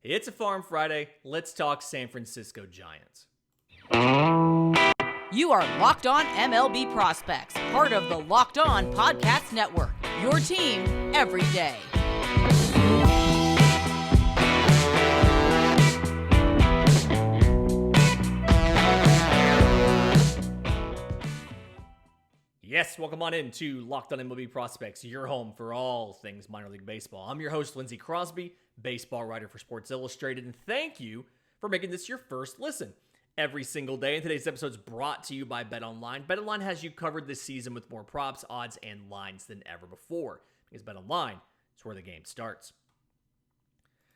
It's a Farm Friday. Let's talk San Francisco Giants. You are Locked On MLB Prospects, part of the Locked On Podcast Network. Your team every day. Yes, welcome on into Locked On MLB Prospects, your home for all things minor league baseball. I'm your host, Lindsey Crosby, baseball writer for Sports Illustrated, and thank you for making this your first listen every single day. And today's episode is brought to you by BetOnline. BetOnline has you covered this season with more props, odds, and lines than ever before, because BetOnline is where the game starts.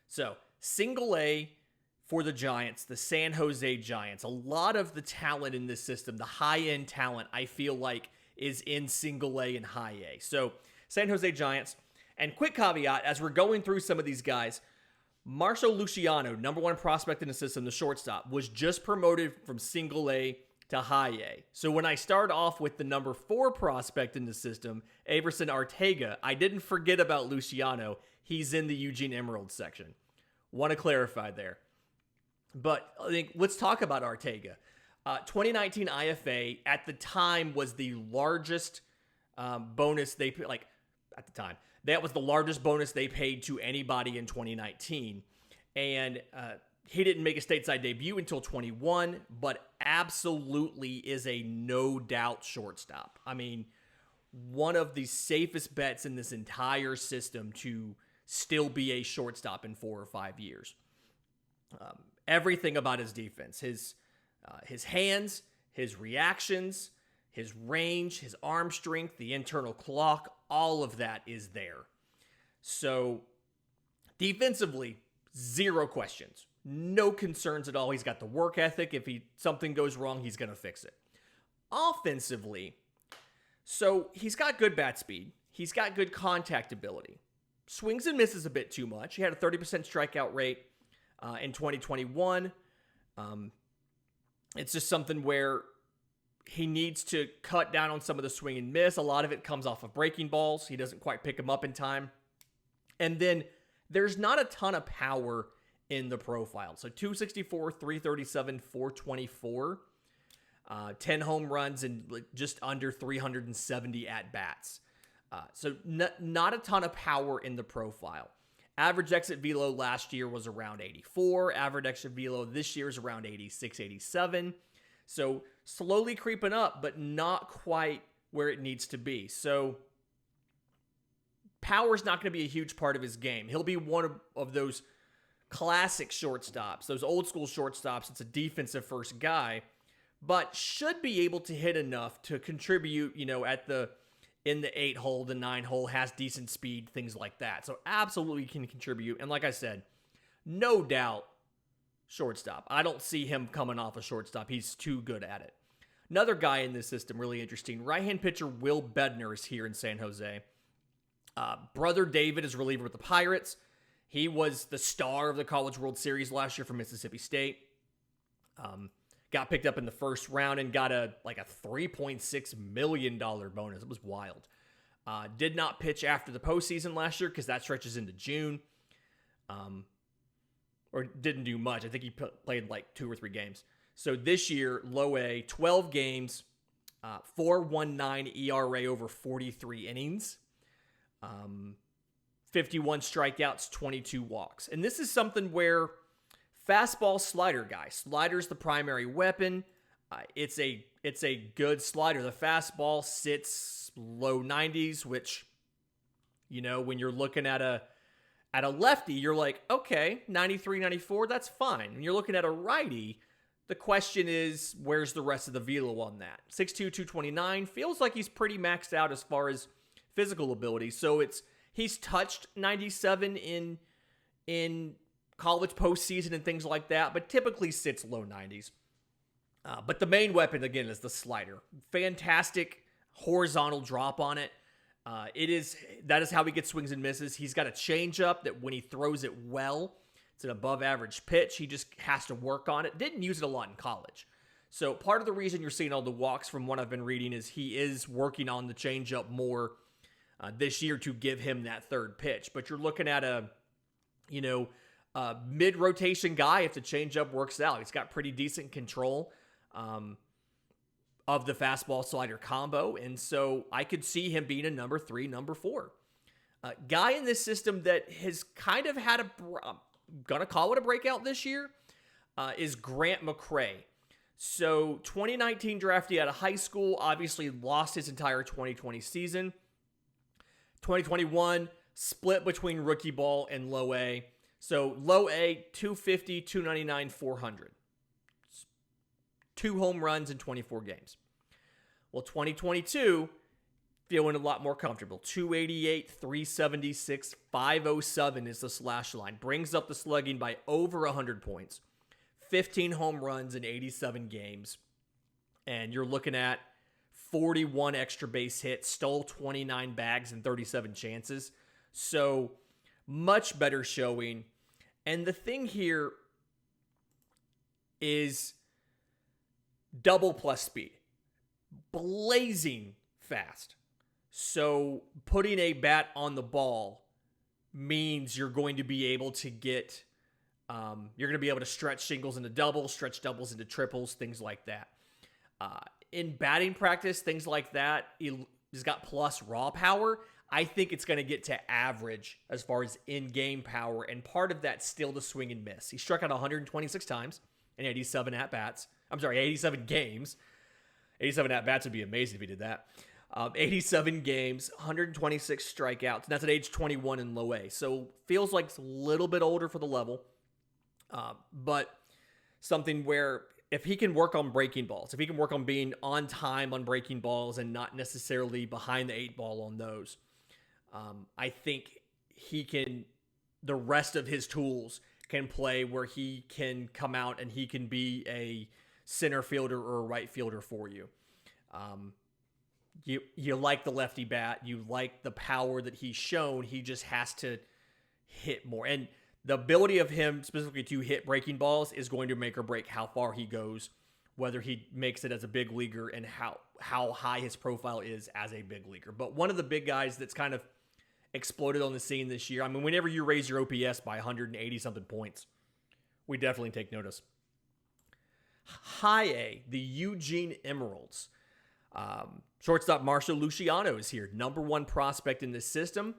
So, single A for the Giants, the San Jose Giants. A lot of the talent in this system, the high-end talent, I feel like is in single A and high A. So, San Jose Giants. And quick caveat, as we're going through some of these guys, Marsha Luciano, number one prospect in the system, the shortstop, was just promoted from single A to high A. So when I start off with the number 4 prospect in the system, Aeverson Arteaga, I didn't forget about Luciano. He's in the Eugene Emerald section. Want to clarify there. But I think let's talk about Arteaga. 2019 IFA at the time was the largest bonus they put, like at the time. That was the largest bonus they paid to anybody in 2019. And he didn't make a stateside debut until 21, but absolutely is a no-doubt shortstop. I mean, one of the safest bets in this entire system to still be a shortstop in 4 or 5 years. Everything about his defense, his hands, his reactions, his range, his arm strength, the internal clock, all of that is there. So defensively, zero questions. No concerns at all. He's got the work ethic. If something goes wrong, he's going to fix it. Offensively, so he's got good bat speed. He's got good contact ability. Swings and misses a bit too much. He had a 30% strikeout rate in 2021. It's just something where he needs to cut down on some of the swing and miss. A lot of it comes off of breaking balls. He doesn't quite pick them up in time. And then there's not a ton of power in the profile. So 264, 337, 424, 10 home runs and just under 370 at-bats. So not a ton of power in the profile. Average exit velo last year was around 84. Average exit velo this year is around 86, 87. So slowly creeping up, but not quite where it needs to be. So power is not going to be a huge part of his game. He'll be one of those classic shortstops, those old school shortstops. It's a defensive first guy, but should be able to hit enough to contribute, in the 8 hole, the 9 hole, has decent speed, things like that. So absolutely can contribute. And like I said, no doubt shortstop. I don't see him coming off a shortstop. He's too good at it. Another guy in this system, really interesting. Right-hand pitcher Will Bednar is here in San Jose. Brother David is reliever with the Pirates. He was the star of the College World Series last year for Mississippi State. Got picked up in the first round and got a $3.6 million bonus. It was wild. Did not pitch after the postseason last year because that stretches into June. Or didn't do much. I think he played like 2 or 3 games. So this year, low A, 12 games, 4.19 ERA over 43 innings, 51 strikeouts, 22 walks. And this is something where fastball slider guy. Slider's the primary weapon. It's a good slider. The fastball sits low 90s, which, when you're looking at a lefty, you're like, okay, 93, 94, that's fine. When you're looking at a righty, the question is, where's the rest of the velo on that? 6'2", 229, feels like he's pretty maxed out as far as physical ability. So he's touched 97 in college postseason and things like that, but typically sits low 90s. But the main weapon, again, is the slider. Fantastic horizontal drop on it. That is how he gets swings and misses. He's got a changeup that when he throws it well, it's an above average pitch. He just has to work on it. Didn't use it a lot in college. So part of the reason you're seeing all the walks from what I've been reading is he is working on the changeup more this year to give him that third pitch. But you're looking at a mid-rotation guy if the changeup works out. He's got pretty decent control of the fastball slider combo, and so I could see him being a number 3, number 4. Guy in this system that has kind of had I'm gonna call it a breakout this year, is Grant McCray. So 2019 draftee out of high school, obviously lost his entire 2020 season. 2021 split between rookie ball and low A. So low A, 250, 299, 400. 2 home runs in 24 games. Well, 2022, feeling a lot more comfortable. 288, 376, 507 is the slash line. Brings up the slugging by over 100 points. 15 home runs in 87 games. And you're looking at 41 extra base hits, stole 29 bags in 37 chances. So much better showing. And the thing here is double plus speed. Blazing fast. So putting a bat on the ball means you're going to be able to get, you're going to be able to stretch singles into doubles, stretch doubles into triples, things like that. In batting practice, things like that, he's got plus raw power. I think it's going to get to average as far as in-game power, and part of that's still the swing and miss. He struck out 126 times in 87 at-bats. 87 games. 87 at-bats would be amazing if he did that. 87 games, 126 strikeouts, and that's at age 21 in low A. So feels like it's a little bit older for the level, but something where if he can work on breaking balls, if he can work on being on time on breaking balls and not necessarily behind the 8 ball on those, I think he can, the rest of his tools can play where he can come out and he can be a center fielder or a right fielder for you. You like the lefty bat. You like the power that he's shown. He just has to hit more. And the ability of him specifically to hit breaking balls is going to make or break how far he goes, whether he makes it as a big leaguer and how high his profile is as a big leaguer. But one of the big guys that's kind of exploded on the scene this year, I mean, whenever you raise your OPS by 180-something points, we definitely take notice. Hi-A, the Eugene Emeralds. Shortstop Marsha Luciano is here, number 1 prospect in this system.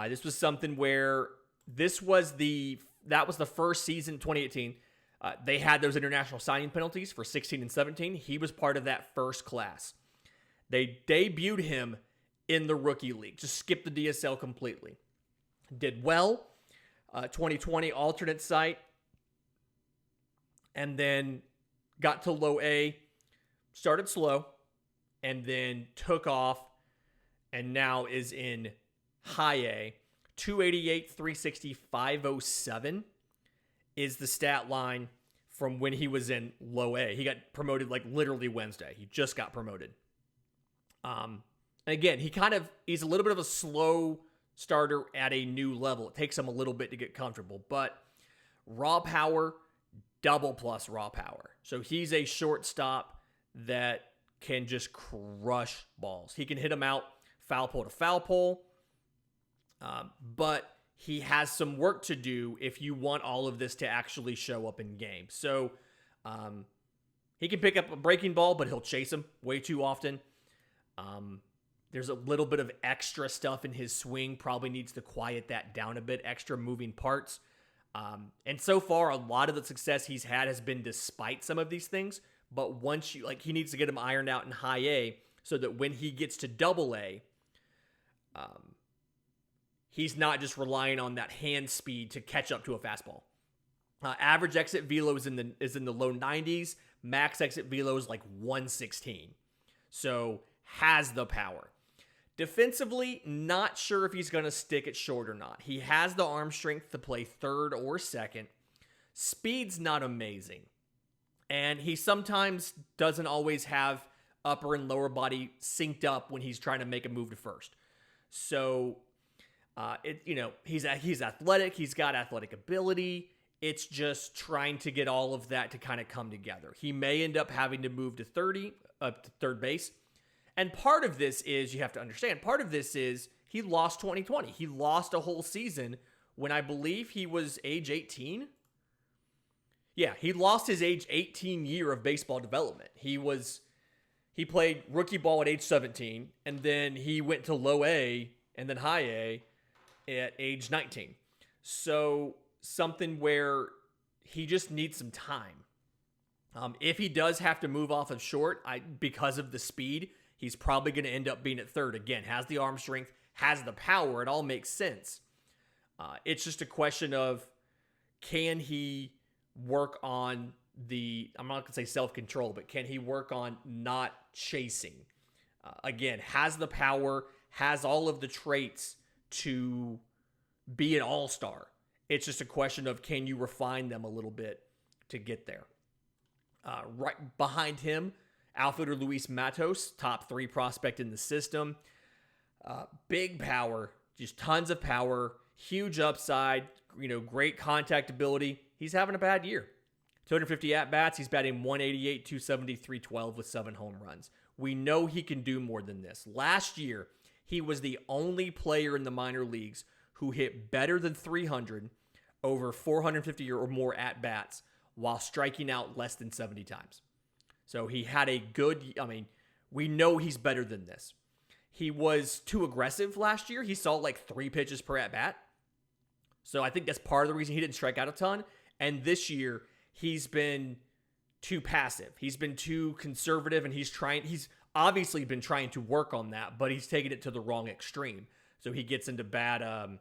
This was something where that was the first season, 2018. They had those international signing penalties for 16 and 17. He was part of that first class. They debuted him in the rookie league, just skipped the DSL completely. Did well. 2020 alternate site. And then got to low A, started slow, and then took off, and now is in high A. 288, 360, 507 is the stat line from when he was in low A. He got promoted like literally Wednesday. He just got promoted. And again, he's a little bit of a slow starter at a new level. It takes him a little bit to get comfortable, but raw power, double plus raw power. So he's a shortstop that can just crush balls. He can hit them out foul pole to foul pole, but he has some work to do if you want all of this to actually show up in game. So he can pick up a breaking ball, but he'll chase him way too often. There's a little bit of extra stuff in his swing, probably needs to quiet that down a bit, extra moving parts. And so far, a lot of the success he's had has been despite some of these things. But once he needs to get him ironed out in high A so that when he gets to Double-A, he's not just relying on that hand speed to catch up to a fastball. Average exit velo is in the low 90s. Max exit velo is like 116. So has the power. Defensively, not sure if he's going to stick it short or not. He has the arm strength to play third or second. Speed's not amazing. And he sometimes doesn't always have upper and lower body synced up when he's trying to make a move to first. So, he's athletic. He's got athletic ability. It's just trying to get all of that to kind of come together. He may end up having to move to third base. And part of this is, you have to understand, part of this is he lost 2020. He lost a whole season when I believe he was age 18. Yeah, he lost his age 18 year of baseball development. He played rookie ball at age 17, and then he went to low A and then high A at age 19. So something where he just needs some time. If he does have to move off of short, because of the speed, he's probably going to end up being at third. Again, has the arm strength, has the power. It all makes sense. It's just a question of, can he work on I'm not going to say self-control, but can he work on not chasing? Again, has the power, has all of the traits to be an all-star. It's just a question of, can you refine them a little bit to get there? Right behind him, outfielder Luis Matos, top 3 prospect in the system. Big power, just tons of power, huge upside, great contact ability. He's having a bad year. 250 at-bats. He's batting 188, 270, 312 with 7 home runs. We know he can do more than this. Last year, he was the only player in the minor leagues who hit better than 300 over 450 or more at-bats while striking out less than 70 times. So he had a good, we know he's better than this. He was too aggressive last year. He saw like 3 pitches per at-bat. So I think that's part of the reason he didn't strike out a ton. And this year, he's been too passive. He's been too conservative, and he's obviously been trying to work on that, but he's taken it to the wrong extreme. So he gets into bad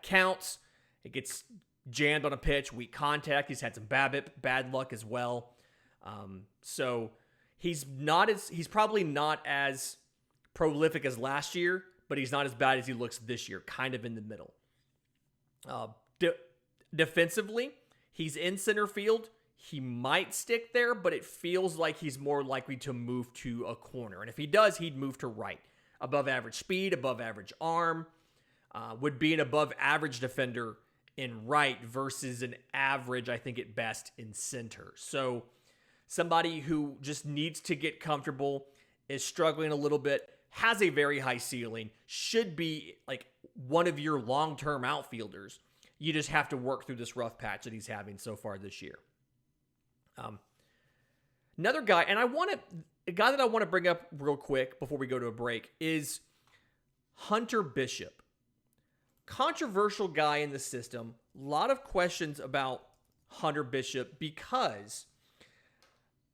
counts. He gets jammed on a pitch, weak contact. He's had some bad luck as well. So he's probably not as prolific as last year, but he's not as bad as he looks this year, kind of in the middle. Defensively, he's in center field. He might stick there, but it feels like he's more likely to move to a corner. And if he does, he'd move to right. Above average speed, above average arm, would be an above average defender in right versus an average, I think at best, in center. So somebody who just needs to get comfortable, is struggling a little bit, has a very high ceiling, should be like one of your long-term outfielders. You just have to work through this rough patch that he's having so far this year. Another guy, and a guy that I want to bring up real quick before we go to a break is Hunter Bishop. Controversial guy in the system. A lot of questions about Hunter Bishop because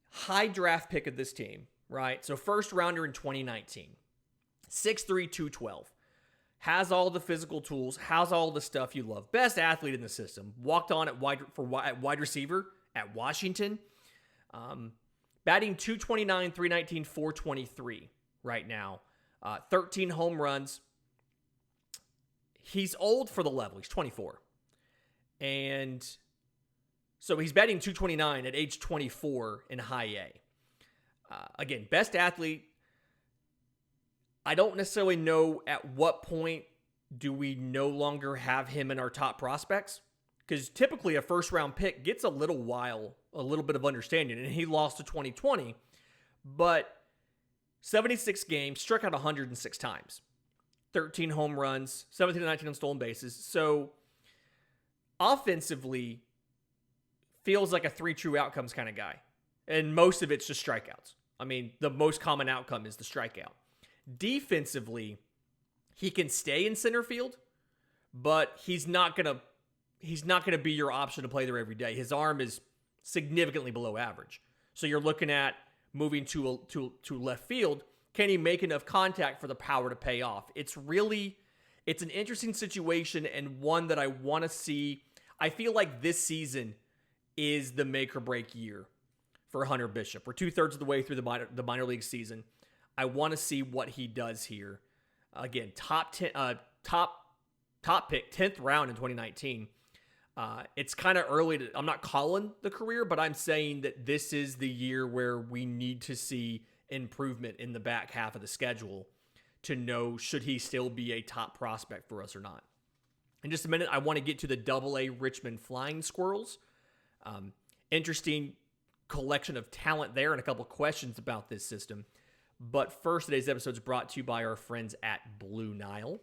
high draft pick of this team, right? So first rounder in 2019, 6'3", 212. Has all the physical tools, has all the stuff you love. Best athlete in the system. Walked on at wide receiver at Washington. Batting 229, 319, 423 right now. 13 home runs. He's old for the level. He's 24. And so he's batting 229 at age 24 in high A. Again, best athlete. I don't necessarily know at what point do we no longer have him in our top prospects, because typically a first round pick gets a little bit of understanding, and he lost to 2020, but 76 games, struck out 106 times, 13 home runs, 17 to 19 on stolen bases. So offensively feels like a 3 true outcomes kind of guy, and most of it's just strikeouts. The most common outcome is the strikeout. Defensively, he can stay in center field, but he's not gonna be your option to play there every day. His arm is significantly below average, so you're looking at moving to left field. Can he make enough contact for the power to pay off? It's an interesting situation, and one that I want to see. I feel like this season is the make or break year for Hunter Bishop. We're 2/3 of the way through the minor league season. I want to see what he does here. Again, top pick, 10th round in 2019. It's kind of early. I'm not calling the career, but I'm saying that this is the year where we need to see improvement in the back half of the schedule to know should he still be a top prospect for us or not. In just a minute, I want to get to the Double-A Richmond Flying Squirrels. Interesting collection of talent there and a couple questions about this system. But first, today's episode is brought to you by our friends at Blue Nile.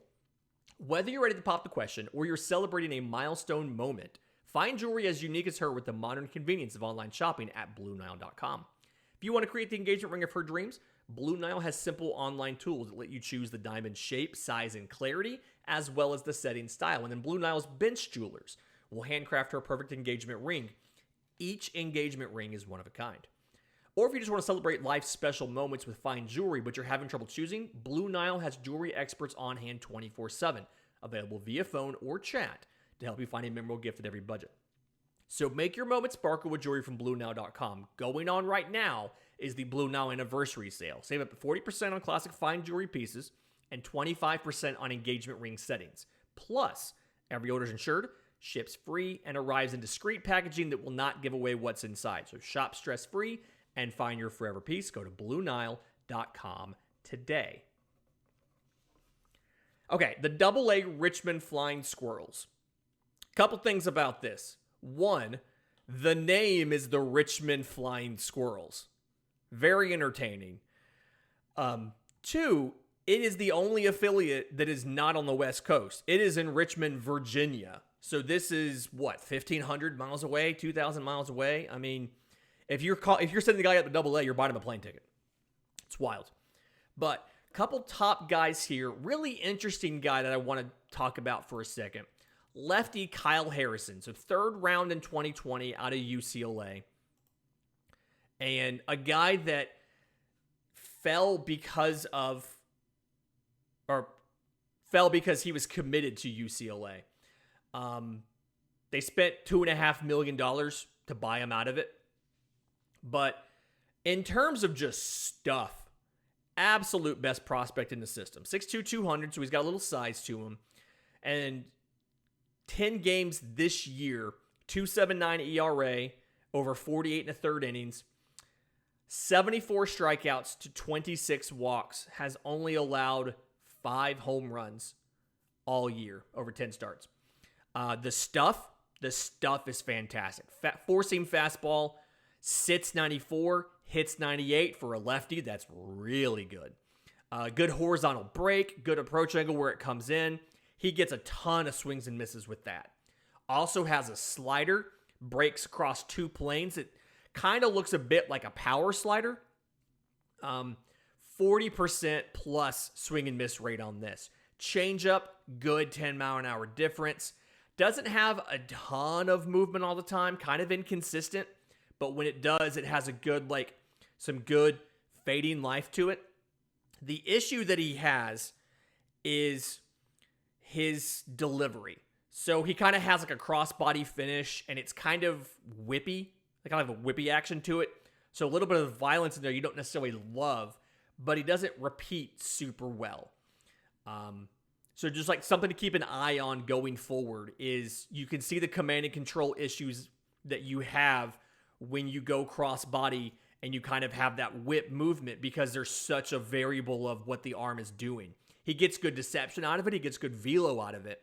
Whether you're ready to pop the question or you're celebrating a milestone moment, find jewelry as unique as her with the modern convenience of online shopping at BlueNile.com. If you want to create the engagement ring of her dreams, Blue Nile has simple online tools that let you choose the diamond shape, size, and clarity, as well as the setting style. And then Blue Nile's bench jewelers will handcraft her perfect engagement ring. Each engagement ring is one of a kind. Or if you just want to celebrate life's special moments with fine jewelry, but you're having trouble choosing, Blue Nile has jewelry experts on hand 24/7, available via phone or chat to help you find a memorable gift at every budget. So make your moment sparkle with jewelry from BlueNile.com. Going on right now is the Blue Nile Anniversary Sale. Save up to 40% on classic fine jewelry pieces and 25% on engagement ring settings. Plus, every order is insured, ships free, and arrives in discreet packaging that will not give away what's inside. So shop stress-free and find your forever piece. Go to BlueNile.com today. Okay, the Double-A Richmond Flying Squirrels. Couple things about this. One, the name is the Richmond Flying Squirrels. Very entertaining. Two, it is the only affiliate that is not on the West Coast. It is in Richmond, Virginia. So this is, 1,500 miles away, 2,000 miles away? I mean, if you're sending the guy up to Double-A, you're buying him a plane ticket. It's wild. But a couple top guys here. Really interesting guy that I want to talk about for a second. Lefty Kyle Harrison. So third round in 2020 out of UCLA. And a guy that fell because he was committed to UCLA. They spent $2.5 million to buy him out of it. But in terms of just stuff, absolute best prospect in the system. 6'2", 200, so he's got a little size to him. And 10 games this year, 2.79 ERA, over 48 and a third innings, 74 strikeouts to 26 walks, has only allowed 5 home runs all year over 10 starts. The stuff is fantastic. Four-seam fastball, sits 94, hits 98 for a lefty. That's really good. Good horizontal break, good approach angle where it comes in. He gets a ton of swings and misses with that. Also has a slider, breaks across 2 planes. It kind of looks a bit like a power slider. 40% plus swing and miss rate on this. Changeup, good 10-mile-an-hour difference. Doesn't have a ton of movement all the time, kind of inconsistent. But when it does, it has a good, some good fading life to it. The issue that he has is his delivery. So he kind of has a crossbody finish, and it's kind of whippy. Kind of a whippy action to it. So a little bit of violence in there you don't necessarily love, but he doesn't repeat super well. So just something to keep an eye on going forward is you can see the command and control issues that you have when you go crossbody and you kind of have that whip movement because there's such a variable of what the arm is doing. He gets good deception out of it. He gets good velo out of it.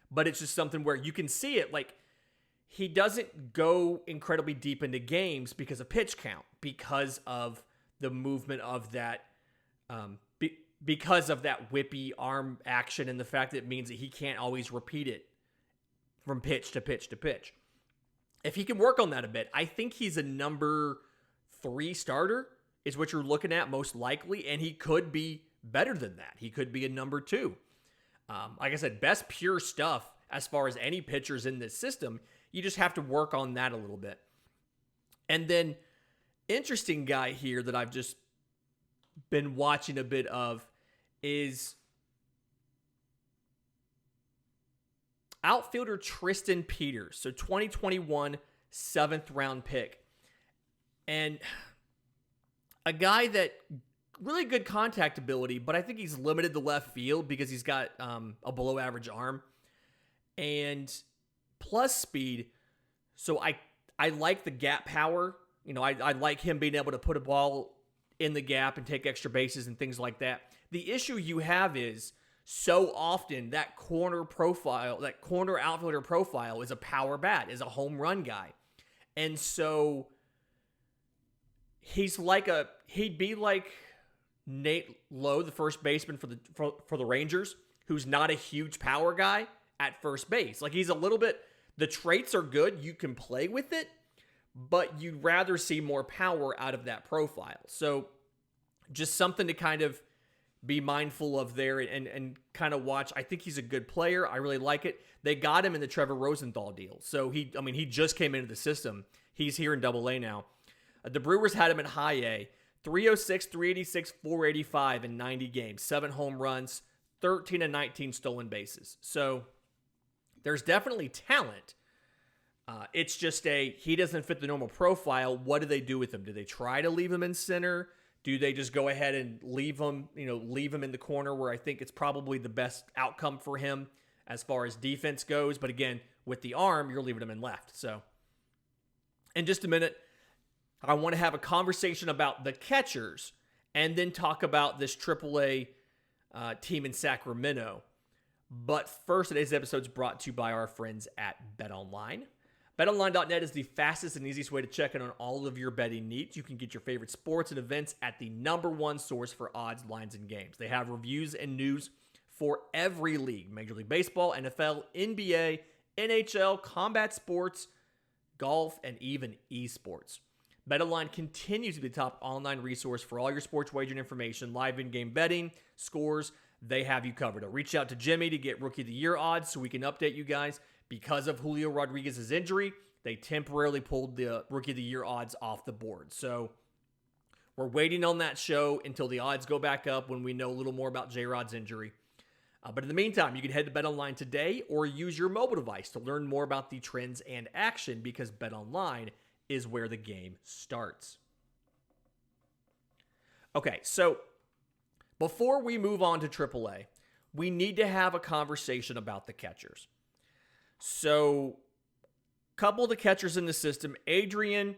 But it's just something where you can see it he doesn't go incredibly deep into games because of pitch count, because of the movement of that, because of that whippy arm action and the fact that it means that he can't always repeat it from pitch to pitch to pitch. If he can work on that a bit, I think he's a number 3 starter is what you're looking at most likely, and he could be better than that. He could be a number 2. Like I said, best pure stuff as far as any pitchers in this system. You just have to work on that a little bit. And then, interesting guy here that I've just been watching a bit of is outfielder Tristan Peters. So 2021 7th round pick. And a guy that really good contact ability, but I think he's limited to left field because he's got a below average arm and plus speed. So I like the gap power. I like him being able to put a ball in the gap and take extra bases and things like that. The issue you have is so often that corner outfielder profile is a power bat, is a home run guy. And so he'd be like Nate Lowe, the first baseman for the Rangers, who's not a huge power guy at first base. Like, he's a little bit, the traits are good. You can play with it, but you'd rather see more power out of that profile. So just something to kind of be mindful of there and kind of watch. I think he's a good player. I really like it. They got him in the Trevor Rosenthal deal. So he just came into the system. He's here in Double-A now. The Brewers had him at Hi-A, 306, 386, 485 in 90 games, 7 home runs, 13 and 19 stolen bases. So there's definitely talent. It's just he doesn't fit the normal profile. What do they do with him? Do they try to leave him in center? Do they just go ahead and leave him in the corner where I think it's probably the best outcome for him as far as defense goes? But again, with the arm, you're leaving him in left. So in just a minute, I want to have a conversation about the catchers and then talk about this AAA team in Sacramento. But first, today's episode is brought to you by our friends at BetOnline. BetOnline.net is the fastest and easiest way to check in on all of your betting needs. You can get your favorite sports and events at the #1 source for odds, lines, and games. They have reviews and news for every league: Major League Baseball, NFL, NBA, NHL, combat sports, golf, and even esports. BetOnline continues to be the top online resource for all your sports wagering information, live in-game betting, scores. They have you covered. I'll reach out to Jimmy to get Rookie of the Year odds so we can update you guys. Because of Julio Rodriguez's injury, they temporarily pulled the Rookie of the Year odds off the board. So we're waiting on that show until the odds go back up when we know a little more about J-Rod's injury. But in the meantime, you can head to BetOnline today or use your mobile device to learn more about the trends and action, because BetOnline is where the game starts. Okay, so before we move on to AAA, we need to have a conversation about the catchers. So, a couple of the catchers in the system. Adrian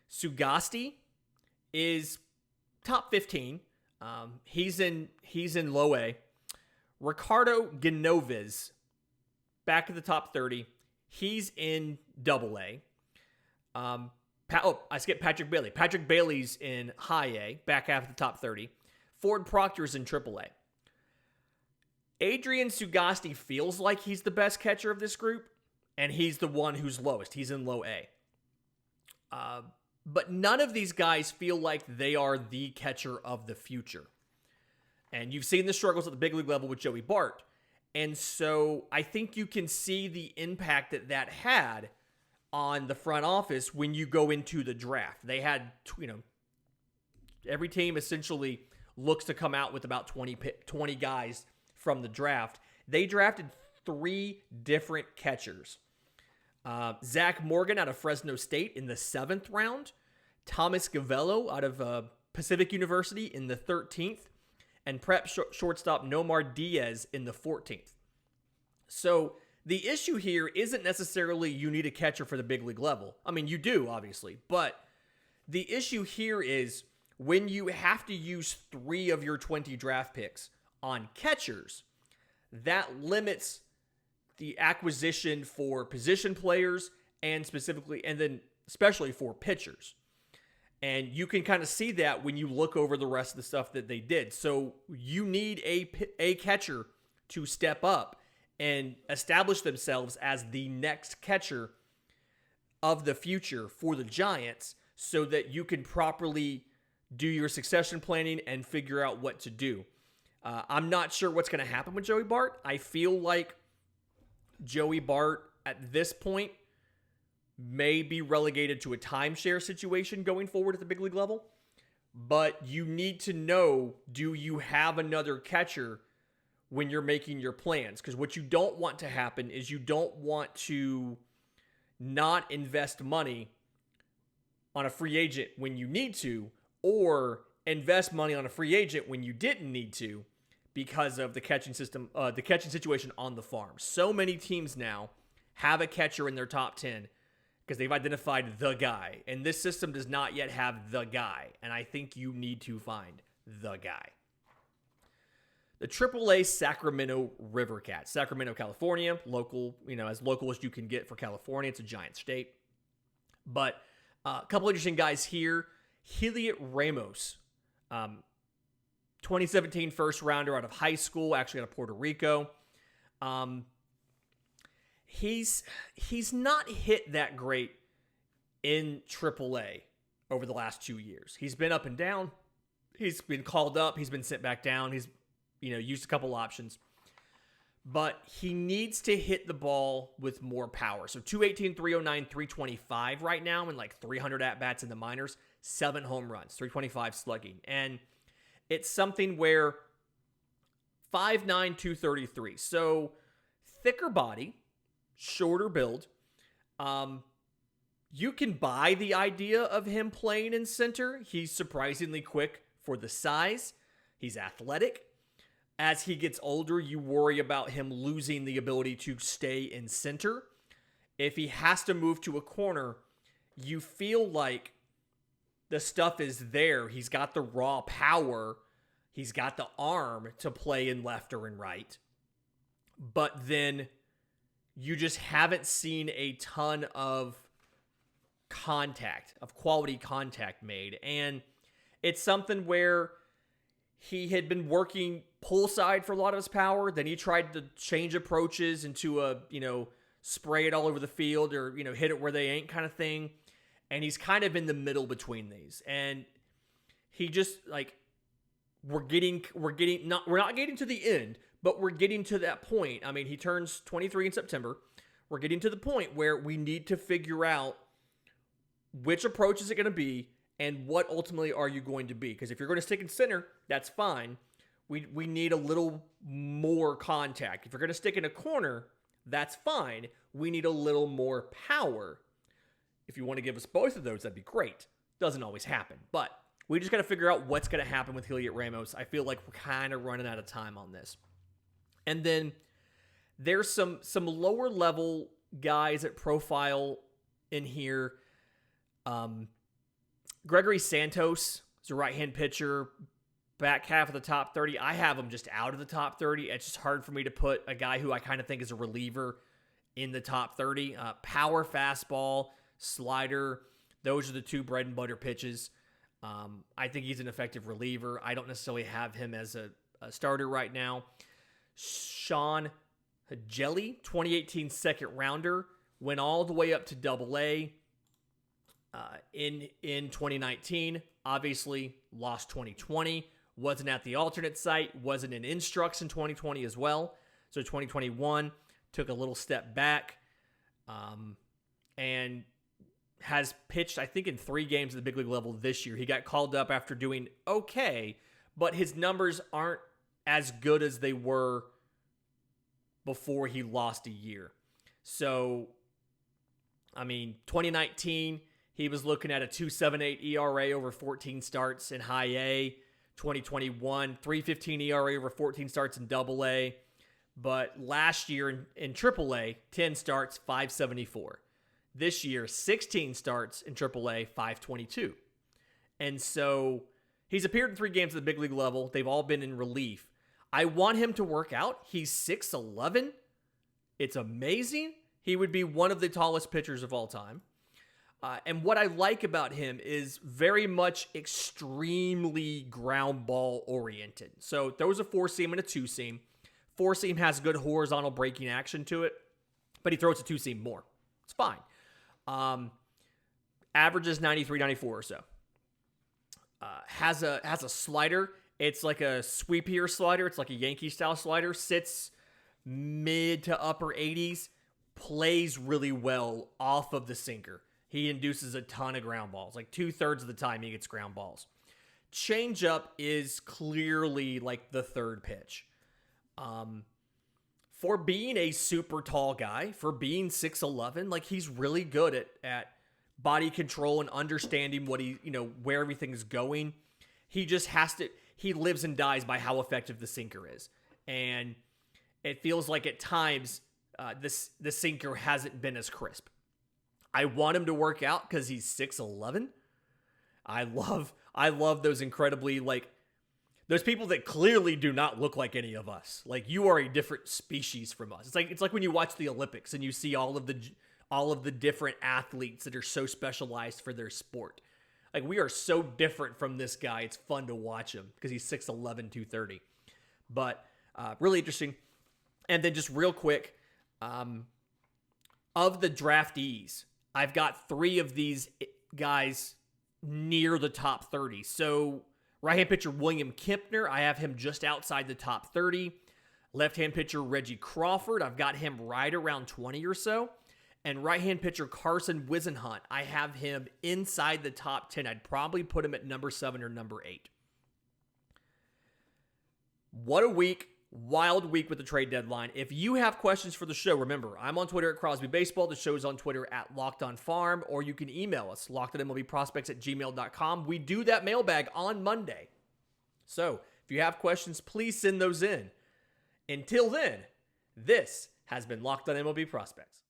Sugasti is top 15. He's in low A. Ricardo Genoves, back at the top 30. He's in Double-A. I skipped Patrick Bailey. Patrick Bailey's in Hi-A, back half of the top 30. Ford Proctor's in AAA. Adrian Sugasti feels like he's the best catcher of this group, and he's the one who's lowest. He's in low A. But none of these guys feel like they are the catcher of the future. And you've seen the struggles at the big league level with Joey Bart. And so I think you can see the impact that had on the front office when you go into the draft. They had, every team essentially looks to come out with about 20 guys from the draft. They drafted 3 different catchers. Zach Morgan out of Fresno State in the 7th round. Thomas Gavello out of Pacific University in the 13th. And prep shortstop Nomar Diaz in the 14th. So the issue here isn't necessarily you need a catcher for the big league level. I mean, you do, obviously. But the issue here is when you have to use 3 of your 20 draft picks on catchers, that limits the acquisition for position players and then especially for pitchers. And you can kind of see that when you look over the rest of the stuff that they did. So you need a catcher to step up and establish themselves as the next catcher of the future for the Giants so that you can properly do your succession planning and figure out what to do. I'm not sure what's going to happen with Joey Bart. I feel like Joey Bart at this point may be relegated to a timeshare situation going forward at the big league level. But you need to know, do you have another catcher when you're making your plans? Because what you don't want to happen is you don't want to not invest money on a free agent when you need to, or invest money on a free agent when you didn't need to because of the catching situation on the farm. So many teams now have a catcher in their top 10 because they've identified the guy. And this system does not yet have the guy. And I think you need to find the guy. The AAA Sacramento River Cats. Sacramento, California. Local, as local as you can get for California. It's a giant state. But a couple interesting guys here. Heliot Ramos. 2017 first rounder out of high school, actually out of Puerto Rico. He's not hit that great in AAA over the last 2 years. He's been up and down. He's been called up. He's been sent back down. He's used a couple options. But he needs to hit the ball with more power. So 218, 309, 325 right now, and like 300 at-bats in the minors, 7 home runs, 325 slugging. And it's something where 5'9", 233. So thicker body, shorter build. You can buy the idea of him playing in center. He's surprisingly quick for the size. He's athletic. As he gets older, you worry about him losing the ability to stay in center. If he has to move to a corner, you feel like the stuff is there. He's got the raw power. He's got the arm to play in left or in right. But then you just haven't seen a ton of quality contact made. And it's something where he had been working pull side for a lot of his power. Then he tried to change approaches into a, spray it all over the field or, hit it where they ain't kind of thing. And he's kind of in the middle between these. And he just we're not getting to the end, but we're getting to that point. I mean, he turns 23 in September. We're getting to the point where we need to figure out which approach is it going to be and what ultimately are you going to be. Because if you're going to stick in center, that's fine. We need a little more contact. If you're going to stick in a corner, that's fine. We need a little more power. If you want to give us both of those, that'd be great. Doesn't always happen. But we just got to figure out what's going to happen with Heliot Ramos. I feel like we're kind of running out of time on this. And then there's some lower level guys at profile in here. Gregory Santos is a right-hand pitcher, back half of the top 30. I have him just out of the top 30. It's just hard for me to put a guy who I kind of think is a reliever in the top 30. Power, fastball, slider, those are the two bread and butter pitches. I think he's an effective reliever. I don't necessarily have him as a starter right now. Shawn Hageli, 2018 second rounder, went all the way up to Double-A in 2019. Obviously, lost 2020. Wasn't at the alternate site. Wasn't in Instructs in 2020 as well. So 2021 took a little step back and has pitched, I think, in 3 games at the big league level this year. He got called up after doing okay, but his numbers aren't as good as they were before he lost a year. So, 2019, he was looking at a 2.78 ERA over 14 starts in Hi-A. 2021, 3.15 ERA over 14 starts in Double-A. But last year in AAA, 10 starts, 5.74. This year, 16 starts in AAA, 5.22. And so he's appeared in 3 games at the big league level. They've all been in relief. I want him to work out. He's 6'11". It's amazing. He would be one of the tallest pitchers of all time. And what I like about him is very much extremely ground ball oriented. So throws a 4-seam and a 2-seam. 4-seam has good horizontal breaking action to it, but he throws a 2-seam more. It's fine. Averages 93, 94 or so. Has a slider. It's like a sweepier slider. It's like a Yankee style slider. Sits mid to upper 80s. Plays really well off of the sinker. He induces a ton of ground balls. Like 2/3 of the time he gets ground balls. Changeup is clearly like the third pitch. For being a super tall guy, for being 6'11", like he's really good at body control and understanding what where everything's going. He just he lives and dies by how effective the sinker is. And it feels like at times the sinker hasn't been as crisp. I want him to work out because he's 6'11". I love those incredibly, those people that clearly do not look like any of us. Like, you are a different species from us. It's like when you watch the Olympics and you see all of the different athletes that are so specialized for their sport. Like, we are so different from this guy. It's fun to watch him because he's 6'11", 230. But really interesting. And then just real quick, of the draftees, I've got 3 of these guys near the top 30. So right-hand pitcher William Kempner, I have him just outside the top 30. Left-hand pitcher Reggie Crawford, I've got him right around 20 or so. And right-hand pitcher Carson Wisenhunt, I have him inside the top 10. I'd probably put him at number 7 or number 8. What a week. Wild week with the trade deadline. If you have questions for the show, remember, I'm on Twitter at Crosby Baseball. The show's on Twitter at Locked On Farm, or you can email us, lockedonmlbprospects@gmail.com. We do that mailbag on Monday. So if you have questions, please send those in. Until then, this has been Locked On MLB Prospects.